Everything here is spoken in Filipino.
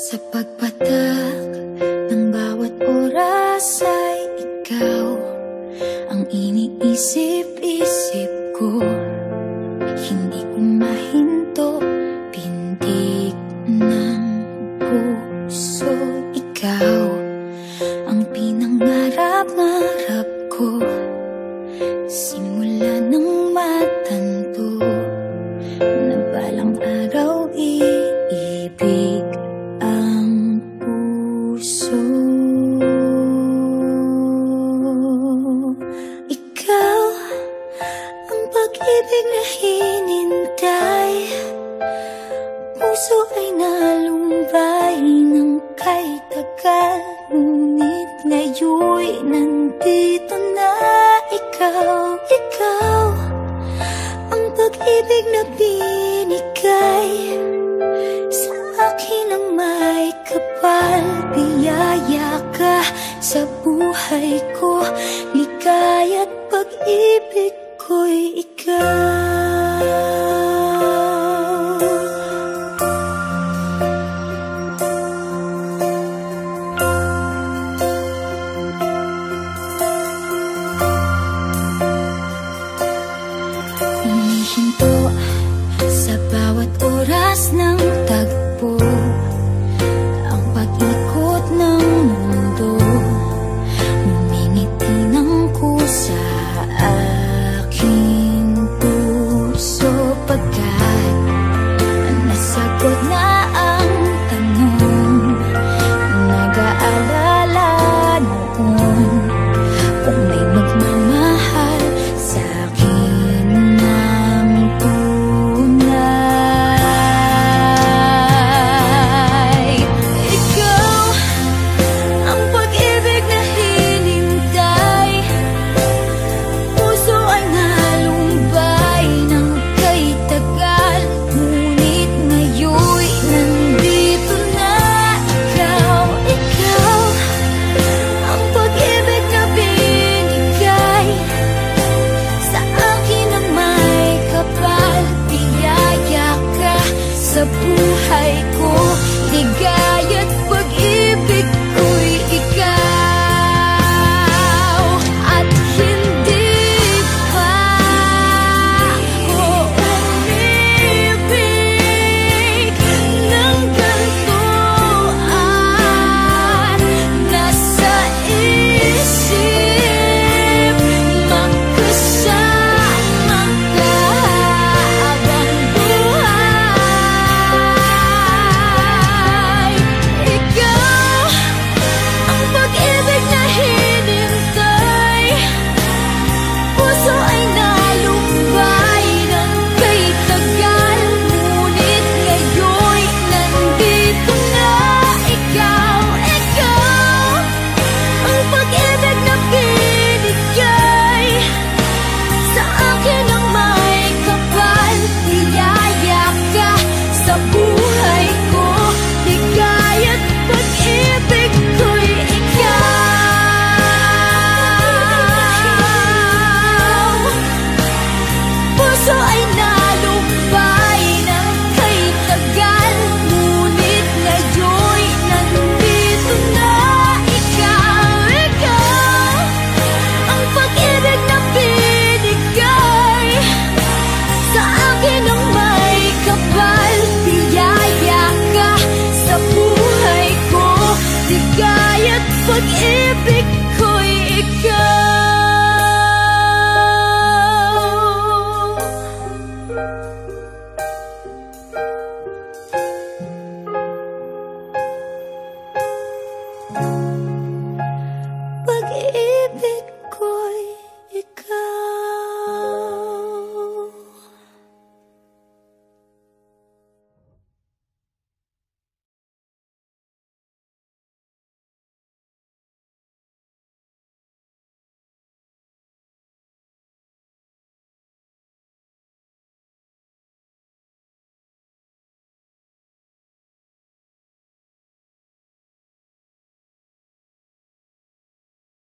Sa pagpatak ng bawat oras ay ikaw ang iniisip-isip ko. Hindi ko mahinto, pintig ng puso. Ikaw ang pinangarap-ngarap ko, simula nang matanto na balang araw iibig ang puso. Ikaw ang pag-ibig na hinintay, puso ay nalumbay ng kay tagal, ngunit ngayon'y nandito na ikaw. Ikaw ang pag-ibig na binigay sa akin ang may kapal. Biyaya ka sa buhay ko, ligaya't pag-ibig ko'y ikaw. Humihinto sa bawat oras ng tagpo, ang pag-ikot ng mundo, ngumingiti ng kusa aking puso. Pagkat nasagot na ang tanong, nag-aalala noon kung may magmamahal sa akin ng tunay. Ikaw ang pag-ibig na hinintay, puso ay nalumbay ng kay tagal, ngunit ngayon'y nandito na ikaw. Ikaw ang pag-ibig na binigay sa akin ang may kapal. Biyaya ka sa buhay ko, ligaya